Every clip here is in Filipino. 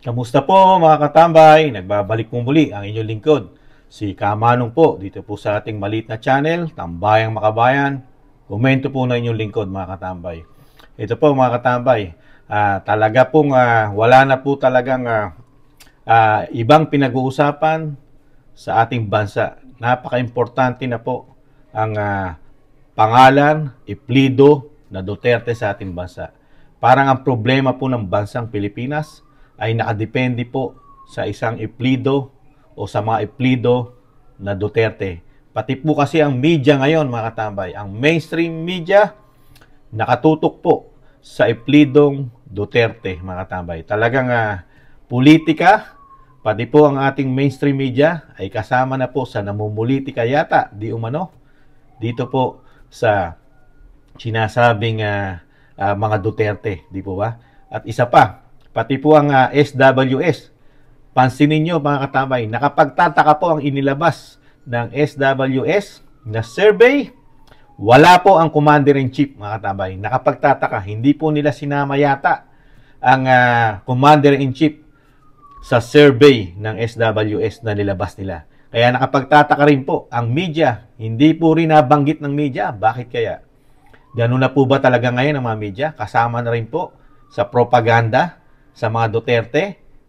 Kamusta po mga katambay? Nagbabalik po muli ang inyong lingkod, si Kamanong po, dito po sa ating maliit na channel, Tambayang Makabayan. Komento po na inyong lingkod mga katambay. Ito po mga katambay, talaga pong wala na po talagang ibang pinag-uusapan sa ating bansa. Napaka-importante na po ang pangalan, iplido na Duterte sa ating bansa. Parang ang problema po ng bansang Pilipinas ay nakadepende po sa isang iplido o sa mga iplido na Duterte. Pati po kasi ang media ngayon, mga katambay, ang mainstream media, nakatutok po sa iplidong Duterte, mga katambay. Talagang politika, pati po ang ating mainstream media ay kasama na po sa namumulitika yata, di umano, dito po sa sinasabing mga Duterte, di po ba? At isa pa, pati po ang SWS. Pansinin nyo mga katambay, nakapagtataka po ang inilabas ng SWS na survey. Wala po ang Commander-in-Chief mga katambay. Nakapagtataka, hindi po nila sinama yata ang Commander-in-Chief sa survey ng SWS na nilabas nila. Kaya nakapagtataka rin po ang media. Hindi po rin nabanggit ng media. Bakit kaya? Ganun na po ba talaga ngayon ang mga media? Kasama na rin po sa propaganda sa mga Duterte.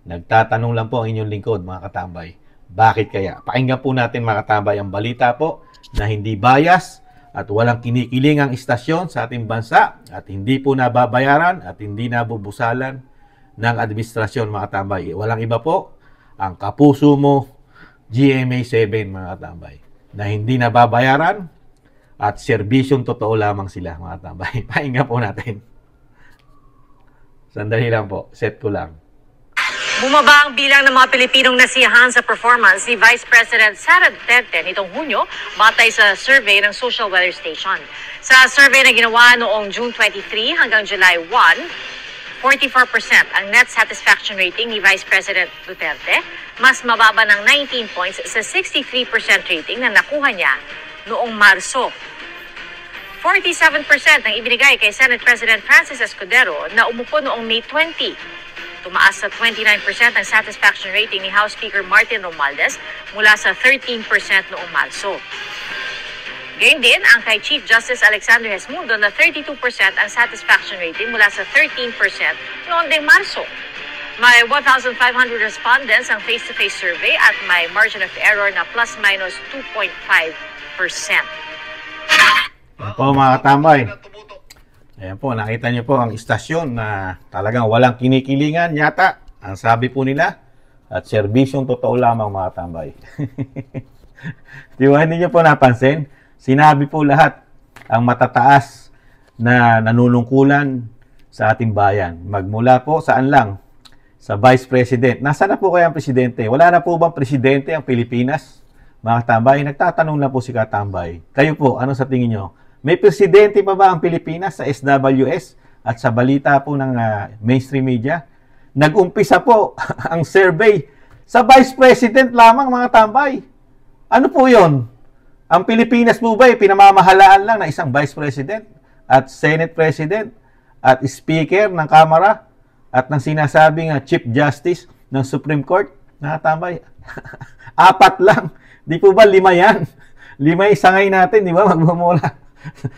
Nagtatanong lang po ang inyong lingkod, mga katambay. Bakit kaya? Pakinggan po natin, mga katambay, ang balita po na hindi bias at walang kinikilingang istasyon sa ating bansa at hindi po nababayaran at hindi nabubusalan ng administrasyon, mga katambay. Walang iba po, ang Kapuso Mo GMA7, mga katambay, na hindi nababayaran at serbisyong totoo lamang sila, mga katambay. Pakinggan po natin. Sandali lang po. Set ko lang. Bumaba ang bilang ng mga Pilipinong nasiyahan sa performance ni Vice President Sara Duterte nitong Hunyo batay sa survey ng Social Weather Station. Sa survey na ginawa noong June 23 hanggang July 1, 44% ang net satisfaction rating ni Vice President Duterte, mas mababa ng 19 points sa 63% rating na nakuha niya noong Marso. 47% ang ibinigay kay Senate President Francis Escudero na umupo noong May 20. Tumaas sa 29% ang satisfaction rating ni House Speaker Martin Romualdez mula sa 13% noong Marso. Gayun din ang kay Chief Justice Alexander Gesmundo na 32% ang satisfaction rating mula sa 13% noong ding Marso. May 1,500 respondents ang face-to-face survey at may margin of error na plus-minus 2.5%. Ayan po mga katambay. Ayan po, nakita nyo po ang istasyon na talagang walang kinikilingan yata. Ang sabi po nila, at serbisyong totoo lamang mga katambay. Di ba, hindi nyo po napansin? Sinabi po lahat ang matataas na nanunungkulan sa ating bayan. Magmula po saan lang? Sa Vice President. Nasaan na po kaya ang Presidente? Wala na po bang Presidente ang Pilipinas? Mga katambay, nagtatanong na po si Katambay. Kayo po, ano sa tingin nyo? May presidente pa ba ang Pilipinas sa SWS at sa balita po ng mainstream media? Nag-umpisa po ang survey sa Vice President lamang, mga tambay. Ano po yon? Ang Pilipinas po ba ay pinamamahalaan lang ng isang Vice President at Senate President at Speaker ng Kamara at ng sinasabing Chief Justice ng Supreme Court? Mga tambay, 4 lang. Di po ba 5 yan? 5 isangay natin, di ba? Magmumula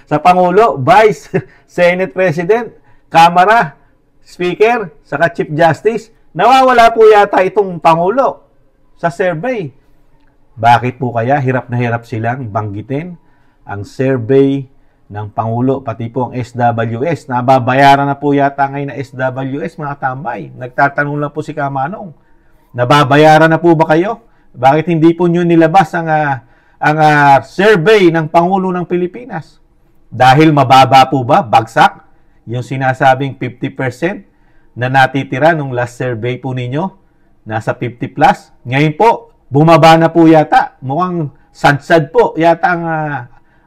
sa Pangulo, Vice, Senate President, Kamara, Speaker, saka Chief Justice. Nawawala po yata itong Pangulo sa survey. Bakit po kaya hirap na hirap silang banggitin ang survey ng Pangulo, pati po ang SWS? Nababayaran na po yata ngayon na SWS, mga tambay. Nagtatanong lang po si Kamanong, nababayaran na po ba kayo? Bakit hindi po nyo nilabas ang survey ng Pangulo ng Pilipinas? Dahil mababa po ba? Bagsak? Yung sinasabing 50% na natitira nung last survey po ninyo, nasa 50 plus. Ngayon po, bumaba na po yata. Mukhang sad-sad po yata ang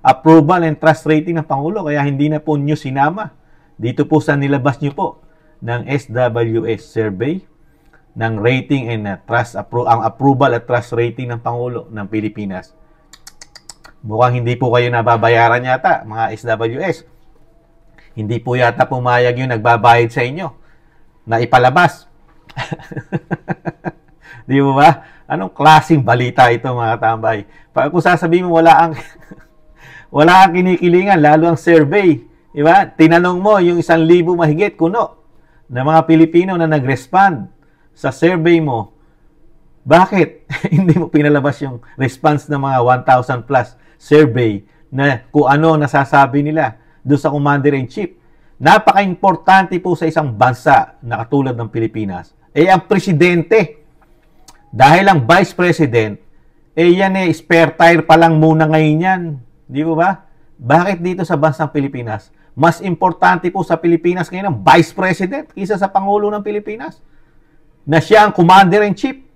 approval and trust rating ng Pangulo. Kaya hindi na po nyo sinama. Dito po sa nilabas nyo po ng SWS survey ng rating and ang approval at trust rating ng Pangulo ng Pilipinas. Mukhang hindi po kayo nababayaran yata, mga SWS. Hindi po yata pumayag yung nagbabayad sa inyo na ipalabas Di mo ba? Anong klaseng balita ito, mga tambay? Kung sasabihin mo wala ang wala ang kinikilingan, lalo ang survey, di ba? Tinanong mo yung 1,000 mahigit kuno na mga Pilipino na nag-respond sa survey mo, bakit hindi mo pinalabas yung response ng mga 1,000 plus survey na kung ano nasasabi nila doon sa Commander-in-Chief? Napaka-importante po sa isang bansa na katulad ng Pilipinas. Ang presidente, dahil ang vice president, yan spare tire pa lang muna ngayon yan. Di ba? Bakit dito sa bansang Pilipinas, mas importante po sa Pilipinas ngayon ang vice president kaysa sa Pangulo ng Pilipinas? Na siya ang Commander-in-Chief.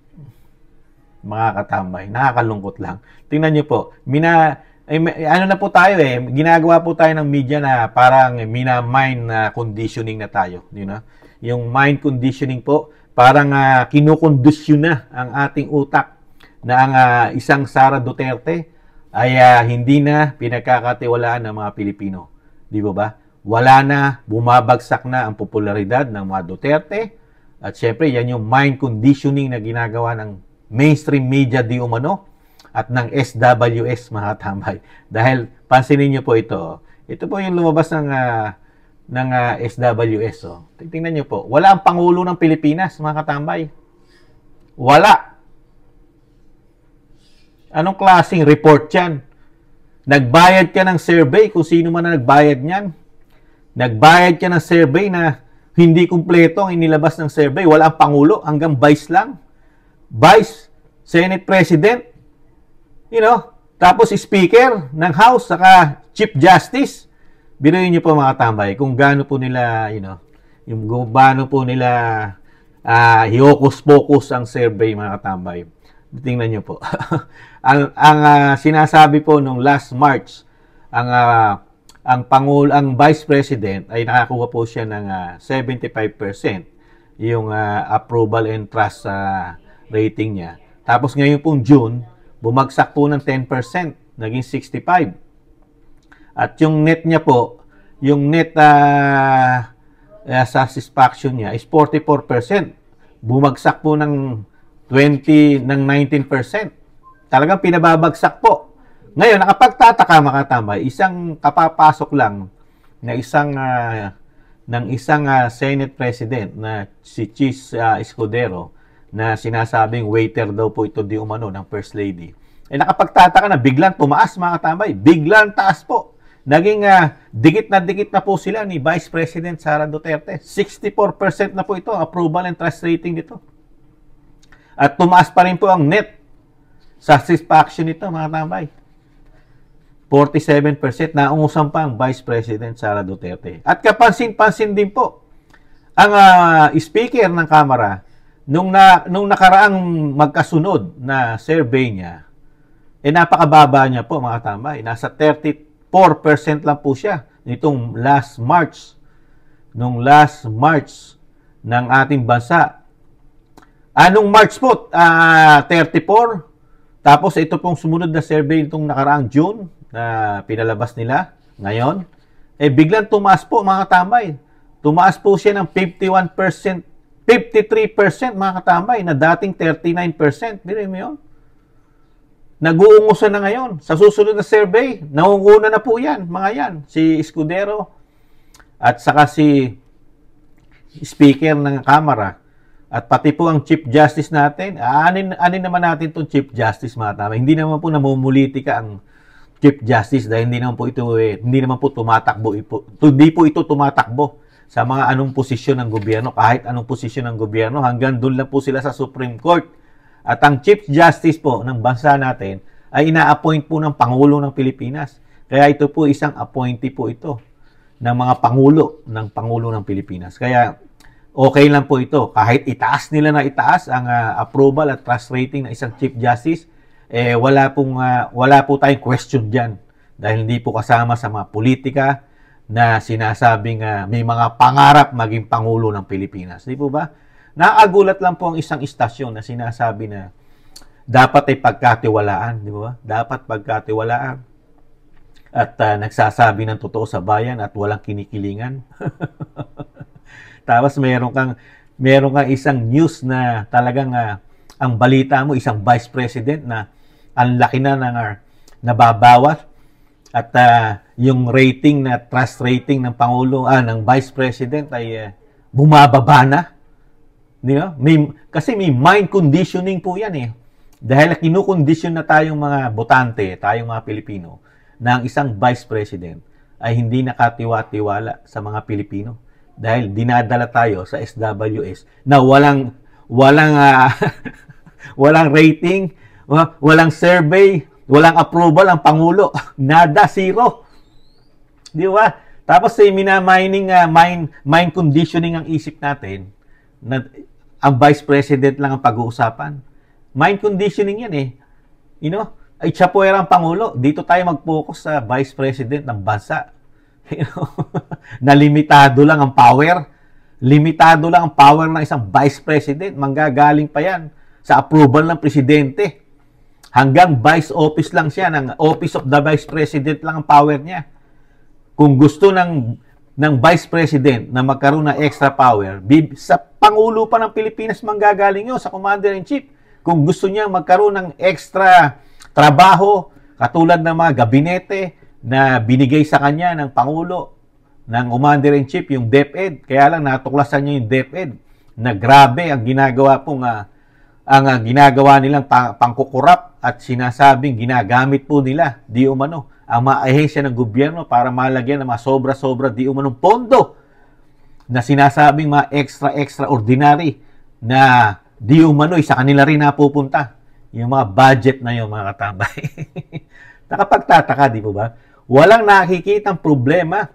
Mga katambay, nakakalungkot lang. Tingnan niyo po, ano na po tayo ginagawa po tayo ng media na parang mind conditioning na tayo. You know? Yung mind conditioning po, parang kinukondisyon na ang ating utak na ang isang Sara Duterte ay hindi na pinagkakatiwalaan ng mga Pilipino. Di ba? Wala na, bumabagsak na ang popularidad ng mga Duterte. At syempre, yan yung mind conditioning na ginagawa ng mainstream media di umano at ng SWS, mga tambay. Dahil, pansinin nyo po ito. Ito po yung lumabas ng SWS. Tingnan nyo po. Wala ang Pangulo ng Pilipinas, mga katambay. Wala. Anong klaseng report yan? Nagbayad ka ng survey, kung sino man na nagbayad niyan. Nagbayad ka ng survey na hindi kumpleto ang inilabas ng survey. Wala ang Pangulo, hanggang Vice lang. Vice, Senate President, tapos Speaker ng House, saka Chief Justice. Biruin niyo po, mga tambay, kung gaano po nila, yung gaano po nila hiocus-pocus ang survey, mga katambay. Tingnan niyo po. ang sinasabi po nung last March, ang Vice President ay nakakuha po siya ng 75% yung approval and trust rating niya. Tapos ngayon pong June, bumagsak po ng 10%, naging 65%. At yung net niya po, yung net satisfaction niya is 44%. Bumagsak po ng 19%. Talagang pinababagsak po. Ngayon, nakapagtataka, mga tambay, isang kapapasok lang na isang Senate President na si Chis Escudero na sinasabing waiter daw po ito di umano ng First Lady. Nakapagtataka na biglang tumaas, mga tambay. Biglang taas po. Naging dikit na po sila ni Vice President Sara Duterte. 64% na po ito, approval and trust rating nito. At tumaas pa rin po ang net satisfaction nito, mga tambay. 47%, naungusan pa ang Vice President Sara Duterte. At kapansin-pansin din po, ang Speaker ng Kamara, nung nakaraang magkasunod na survey niya, napakababa niya po, mga tambay. Nasa 34% lang po siya nitong last March. Nung last March ng ating bansa. Anong March po? 34. Tapos ito pong sumunod na survey itong nakaraang June na pinalabas nila ngayon. Biglang tumaas po, mga katambay. Tumaas po siya ng 51%, 53%, mga katambay, na dating 39%. Biruin mo yun? Nag-uungusan na ngayon. Sa susunod na survey, naunguna na po yan, mga yan. Si Escudero at saka si Speaker ng Kamara. At pati po ang Chief Justice natin, anin naman natin itong Chief Justice, mga tama. Hindi naman po namumulitika ang Chief Justice dahil hindi naman po tumatakbo. Hindi po ito tumatakbo sa mga anong posisyon ng gobyerno, kahit anong posisyon ng gobyerno, hanggang doon lang po sila sa Supreme Court. At ang Chief Justice po ng bansa natin ay ina-appoint po ng Pangulo ng Pilipinas. Kaya ito po isang appointee po ito ng mga Pangulo ng Pilipinas. Kaya okay lang po ito. Kahit itaas nila na itaas ang approval at trust rating ng isang Chief Justice, wala po tayong question dyan. Dahil hindi po kasama sa mga politika na sinasabing may mga pangarap maging Pangulo ng Pilipinas. Di po ba? Naagulat lang po ang isang istasyon na sinasabi na dapat ay pagkatiwalaan. Di ba? Dapat pagkatiwalaan. At nagsasabi ng totoo sa bayan at walang kinikilingan. Tapos mayroon kang meron nga isang news na talagang ang balita mo, isang vice president na ang laki na ng nababawas at yung rating na trust rating ng Pangulo, ng Vice President ay bumababa na. Di ba? Kasi may mind conditioning po yan eh. Dahil kinukondisyon na tayong mga botante, tayong mga Pilipino, na ang isang Vice President ay hindi nakatiwa-tiwala sa mga Pilipino. Dahil dinadala tayo sa SWS na walang walang rating, walang survey, walang approval ang Pangulo. Nada, zero. Di ba? Tapos mind conditioning ang isip natin na ang Vice President lang ang pag-uusapan. Mind conditioning yan eh. You know, ay siya po ang Pangulo. Dito tayo mag-focus sa Vice President ng bansa. You know, na limitado lang ang power. Limitado lang ang power ng isang Vice President. Manggagaling pa yan sa approval ng Presidente. Hanggang Vice Office lang siya, ng Office of the Vice President lang ang power niya. Kung gusto ng Vice President na magkaroon ng extra power, sa Pangulo pa ng Pilipinas manggagaling yun, sa Commander-in-Chief. Kung gusto niya magkaroon ng extra trabaho, katulad ng mga gabinete na binigay sa kanya ng Pangulo, ng Commander-in-Chief, yung DepEd. Kaya lang natuklasan niya yung DepEd na grabe ang ginagawa pong ginagawa nilang pangkukurap at sinasabing ginagamit po nila di umano ang mga ahensya ng gobyerno para malagyan ng mga sobra-sobra di umanong pondo na sinasabing mga extraordinary na di umano sa kanila rin napupunta yung mga budget na yung mga katambay. Nakapagtataka, di po ba? Walang nakikitang problema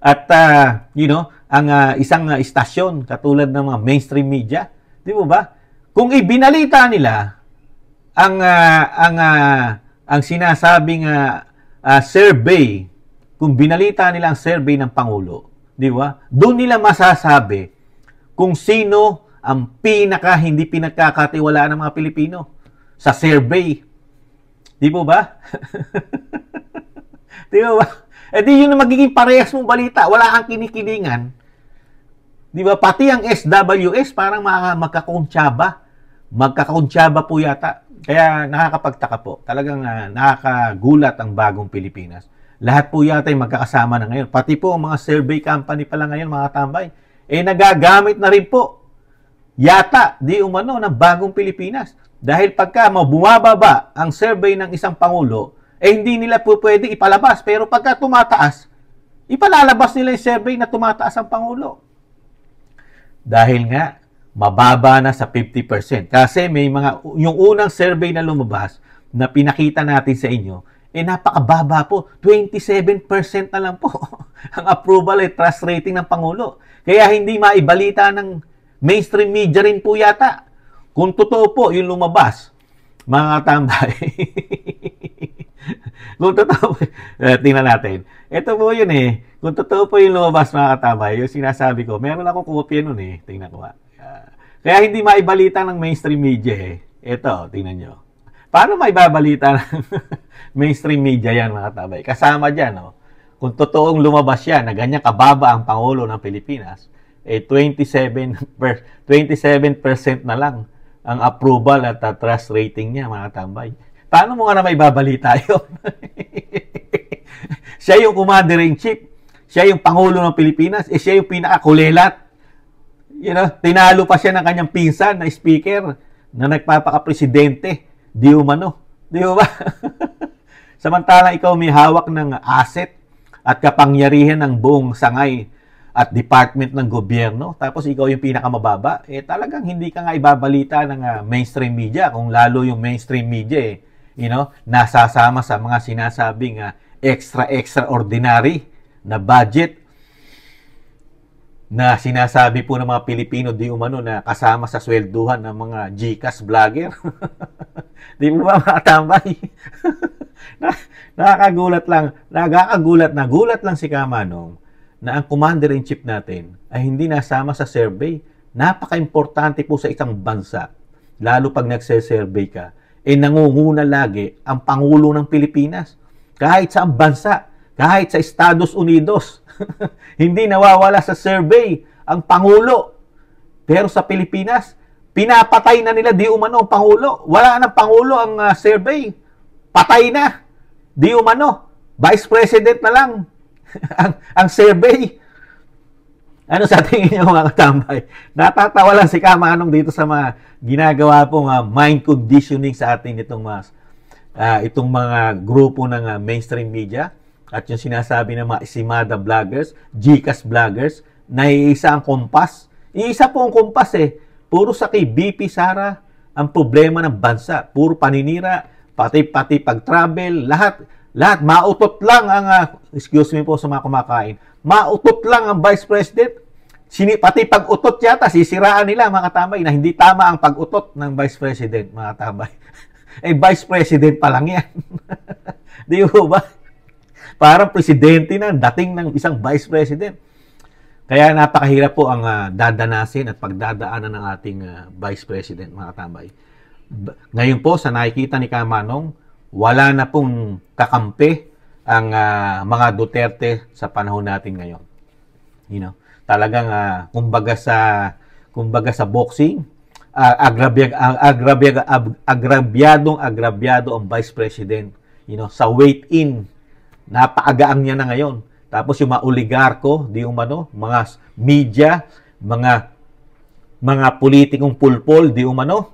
at ang isang istasyon katulad ng mga mainstream media, di po ba? Kung ibinalita nila ang sinasabing survey, kung binalita nila ang survey ng Pangulo, di ba? Doon nila masasabi kung sino ang hindi pinagkakatiwalaan ng mga Pilipino sa survey. Di po ba? Di ba? Eh di yun na magiging parehas mong balita. Wala kang kinikilingan. Di ba? Pati ang SWS parang magkakuntsaba. Magkakuntsaba po yata. Kaya nakakapagtaka po. Talagang nakakagulat ang bagong Pilipinas. Lahat po yata ay magkakasama na ngayon. Pati po ang mga survey company pala ngayon, mga tambay, nagagamit na rin po yata di umano ng bagong Pilipinas. Dahil pagka bumababa ang survey ng isang Pangulo, hindi nila po pwede ipalabas. Pero pagka tumataas, ipalalabas nila yung survey na tumataas ang Pangulo. Dahil nga, mababa na sa 50%. Kasi may yung unang survey na lumabas na pinakita natin sa inyo, napakababa po. 27% na lang po ang approval at trust rating ng Pangulo. Kaya hindi maibalita ng mainstream media rin po yata. Kung totoo po yung lumabas, mga tambay. Kung totoo po, tingnan natin. Ito po yun eh. Kung totoo po yung lumabas, mga katambay, yung sinasabi ko, meron ako kopya nun eh. Tingnan ko nga. Kaya hindi maibalita ng mainstream media eh. Ito, tingnan nyo. Paano maibabalita ng mainstream media yan, mga katambay? Kasama dyan, no? Kung totoong lumabas yan na ganyan kababa ang Pangulo ng Pilipinas, 27% na lang ang approval at trust rating niya, mga katambay. Paano mo nga na maibabalita yun? Siya yung Commander-in-Chief. Siya yung Pangulo ng Pilipinas. Siya yung pinakakulelat. You know, tinalo pa siya ng kanyang pinsan na speaker na nagpapaka-presidente. Di umano. Di ba? Samantalang ikaw may hawak ng asset at kapangyarihan ng buong sangay at department ng gobyerno. Tapos ikaw yung pinakamababa. Talagang hindi ka nga ibabalita ng mainstream media. Kung lalo yung mainstream media nasasama sa mga sinasabing extraordinary na budget na sinasabi po ng mga Pilipino di umano na kasama sa swelduhan ng mga GCash vlogger. Di mo ba mga tambay? Nakakagulat lang. Nagulat lang si Kamanong na ang Commander-in-Chief natin ay hindi nasama sa survey. Napaka-importante po sa isang bansa, lalo pag nagse-survey ka, nangunguna lagi ang Pangulo ng Pilipinas. Kahit sa bansa, kahit sa Estados Unidos, hindi nawawala sa survey ang Pangulo. Pero sa Pilipinas, pinapatay na nila di umano ang Pangulo. Wala nang Pangulo ang survey. Patay na. Di umano. Vice President na lang ang survey. Ano sa tingin niyo mga katambay? Natatawa lang si Kamanong dito sa mga ginagawa pong mind conditioning sa atin itong mga grupo ng mainstream media at yung sinasabi ng mga Isimada vloggers, Gcash vloggers, na iisa ang kompas. Iisa po ang kompas Puro sa kay BP Sara ang problema ng bansa. Puro paninira, pati pag-travel, lahat mautot lang ang, excuse me po sa mga kumakain, mautot lang ang Vice President. Pati pag-utot yata, sisiraan nila mga katambay na hindi tama ang pag-utot ng Vice President, mga katambay. Vice President pa lang yan. Di ba? Parang presidente na dating ng isang Vice President. Kaya napakahirap po ang dadanasin at pagdadaanan ng ating Vice President, mga katambay. Ngayon po, sa nakikita ni Kamanong, wala na pong kakampi ang mga Duterte sa panahon natin ngayon. Talagang kumbaga sa boxing, agrabyado ang Vice President. Sa weight in, napakagaang niya na ngayon. Tapos yung mga oligarko, di umano, mga media, mga politikong pulpol, di umano,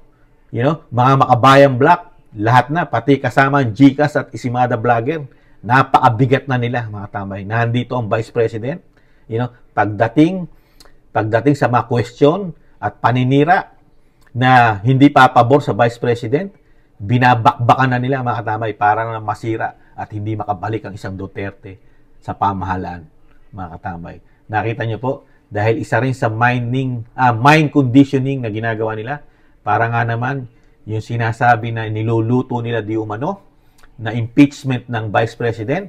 mga makabayang black, lahat na, pati kasama ang Gcash at Isimada vlogger, napakabigat na nila, mga tambay. Nandito ang Vice President, pagdating sa mga question at paninira na hindi papabor sa Vice President, binabakbakan na nila, mga tambay, para na masira at hindi makabalik ang isang Duterte sa pamahalaan, mga katambay. Nakita niyo po, dahil isa rin sa mind conditioning na ginagawa nila, para nga naman yung sinasabi na niluluto nila di umano na impeachment ng Vice President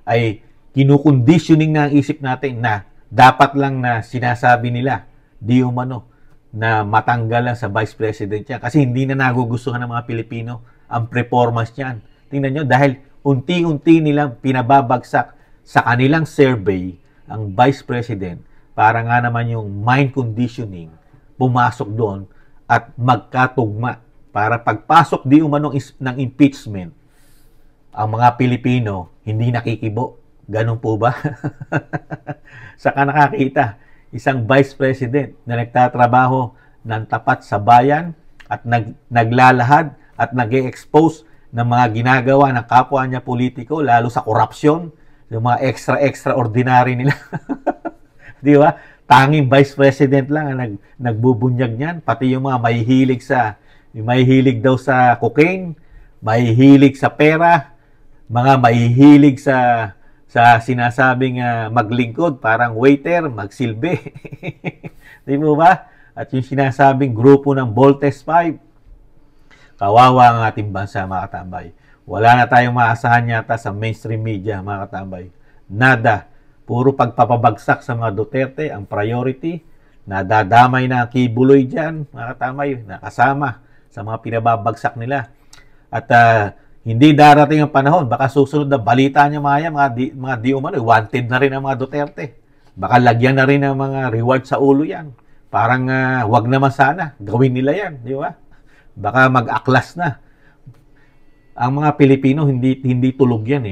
ay kinukonditioning na ang isip natin na dapat lang na sinasabi nila di umano na matanggal lang sa Vice President yan. Kasi hindi na nagugustuhan ng mga Pilipino ang performance niyan. Tingnan nyo, dahil unti-unti nilang pinababagsak sa kanilang survey ang Vice President, para nga naman yung mind conditioning pumasok doon at magkatugma para pagpasok di umano ng impeachment, ang mga Pilipino hindi nakikibo. Ganun po ba? Saka nakakita, isang Vice President na nagtatrabaho ng tapat sa bayan at naglalahad at nag-e-expose ng mga ginagawa ng kapwa niya politiko, lalo sa korupsyon, yung mga extraordinary nila. Di ba? Tanging Vice President lang ang nagbubunyag niyan. Pati yung mga mahihilig daw sa cocaine, mahihilig sa pera, mga mahihilig sa sinasabing maglingkod, parang waiter, magsilbi. Di mo ba? At yung sinasabing grupo ng Voltes 5, kawawa ang ating bansa, mga katambay. Wala na tayong maasahan yata sa mainstream media, mga katambay. Nada. Puro pagpapabagsak sa mga Duterte ang priority. Nadadamay na ang kibuloy dyan, mga katambay, nakasama sa mga pinababagsak nila. At hindi darating ang panahon, baka susunod na balita niya mga di umano, wanted na rin ang mga Duterte. Baka lagyan na rin ng mga reward sa ulo yan. Parang wag naman sana, gawin nila yan, di ba? Baka mag-aklas na. Ang mga Pilipino hindi tulog yan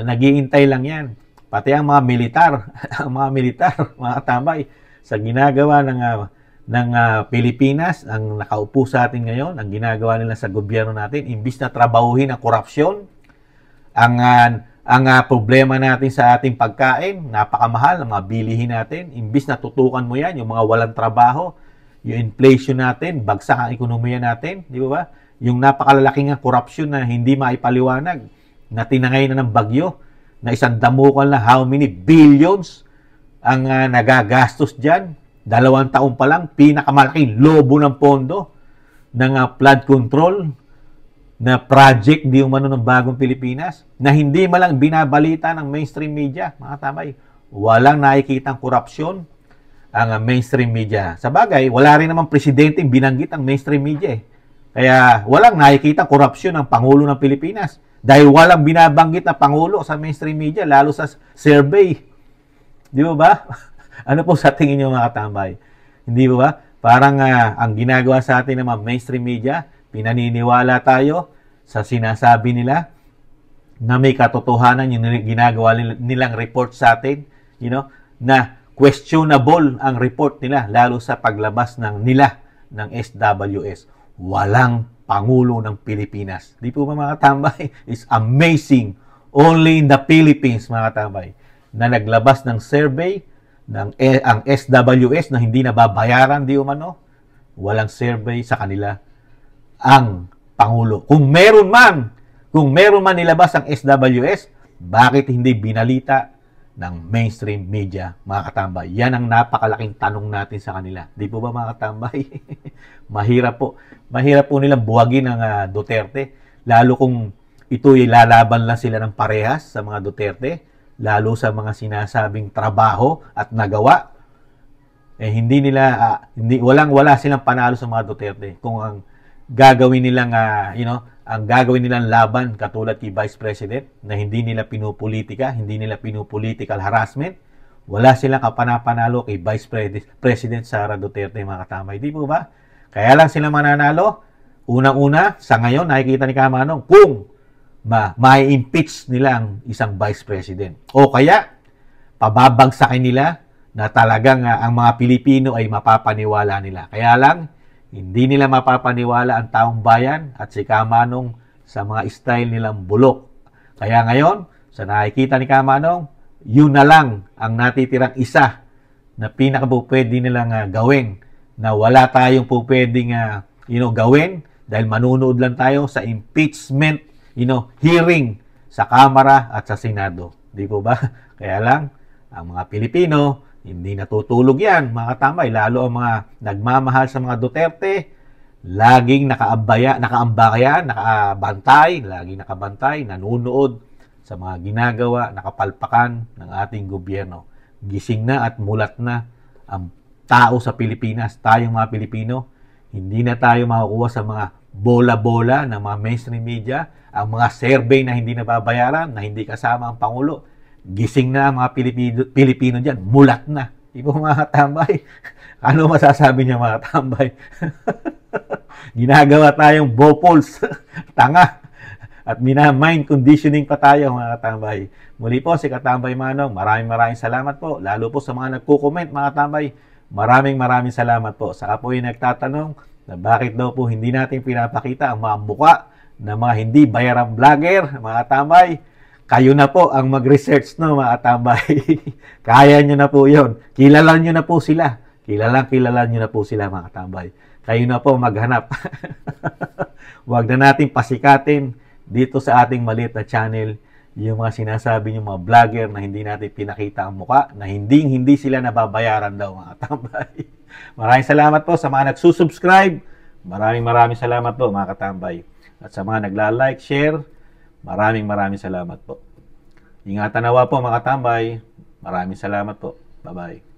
nag-iintay lang yan. Pati ang mga militar, mga katambay, sa ginagawa ng Pilipinas, ang nakaupo sa atin ngayon, ang ginagawa nila sa gobyerno natin, imbis na trabahuhin ang korupsyon, ang problema natin sa ating pagkain, napakamahal, ang mga bilihin natin, imbis na tutukan mo yan, yung mga walang trabaho, yung inflation natin, bagsak ang ekonomiya natin, di ba? Yung napakalalaking korupsyon na hindi maipaliwanag, na tinangay na ng bagyo, na isang damukan na how many billions ang nagagastos dyan. 2 taon pa lang, pinakamalaking lobo ng pondo ng flood control na project di umano ng bagong Pilipinas, na hindi malang binabalita ng mainstream media, mga tamay. Walang nakikitang korupsyon ang mainstream media. Sa bagay, wala rin naman presidente binanggit ang mainstream media. Kaya walang nakikitang korupsyon ng Pangulo ng Pilipinas. Dahil walang binabanggit na Pangulo sa mainstream media, lalo sa survey. Di ba? Ano po sa tingin niyo, mga katambay? Hindi ba? Parang ang ginagawa sa atin ng mga mainstream media, pinaniniwala tayo sa sinasabi nila na may katotohanan yung ginagawa nilang report sa atin, na questionable ang report nila, lalo sa paglabas nila ng SWS. Walang Pangulo ng Pilipinas. Di po ba mga tambay? It's amazing. Only in the Philippines, mga tambay, na naglabas ng survey ang SWS na hindi nababayaran di umano, walang survey sa kanila ang Pangulo. Kung meron man nilabas ang SWS, bakit hindi binalita ng mainstream media, mga katambay? Yan ang napakalaking tanong natin sa kanila. Di po ba, mga katambay? Mahirap po nilang buwagin ang Duterte, lalo kung ito'y lalaban lang sila ng parehas sa mga Duterte, lalo sa mga sinasabing trabaho at nagawa. Wala silang panalo sa mga Duterte kung ang gagawin nilang laban katulad kay Vice President na hindi nila pinupolitika, hindi nila pinupolitical harassment. Wala silang kapanapanalo kay Vice President Sara Duterte, mga katamay. Di po ba? Kaya lang sila mananalo. Unang-una, sa ngayon, nakikita ni Kamanong kung ma-impeach nila ang isang Vice President. O kaya, pababagsakin nila na talagang ang mga Pilipino ay mapapaniwala nila. Kaya lang, hindi nila mapapaniwala ang taong bayan at si Kamanong sa mga style nilang bulok. Kaya ngayon, sa nakikita ni Kamanong, yun na lang ang natitirang isa na pinakapupwede nilang gawin, na wala tayong pupwedeng gawin dahil manunood lang tayo sa impeachment hearing sa Kamara at sa Senado. Di po ba? Kaya lang, ang mga Pilipino, hindi natutulog yan, mga katambay. Lalo ang mga nagmamahal sa mga Duterte, laging laging nakabantay, nanunood sa mga ginagawa, nakapalpakan ng ating gobyerno. Gising na at mulat na ang tao sa Pilipinas, tayong mga Pilipino. Hindi na tayo makukuha sa mga bola-bola ng mga mainstream media, ang mga survey na hindi nababayaran, na hindi kasama ang Pangulo. Gising na ang mga Pilipino dyan, mulat na. Ibo, mga tambay. Ano masasabi niya, mga tambay? Ginagawa tayong bopols, tanga, at mind conditioning pa tayo, mga tambay. Muli po, si Katambay Manong, maraming salamat po. Lalo po sa mga nagko-comment, mga tambay. Maraming salamat po. Saka po yung nagtatanong na bakit daw po hindi natin pinapakita ang mga muka na mga hindi bayarang vlogger, mga tambay. Kayo na po ang mag-research, no, mga tambay. Kaya nyo na po yun. Kilala nyo na po sila. Kilala nyo na po sila, mga tambay. Kayo na po maghanap. Huwag na natin pasikatin dito sa ating maliit na channel yung mga sinasabi yung mga vlogger na hindi natin pinakita ang muka, na hindi sila nababayaran daw, mga tambay. Maraming salamat po sa mga nagsusubscribe. Maraming salamat po, mga katambay. At sa mga nagla-like, share, maraming salamat po. Ingatan nawa po, mga katambay. Maraming salamat po. Bye-bye.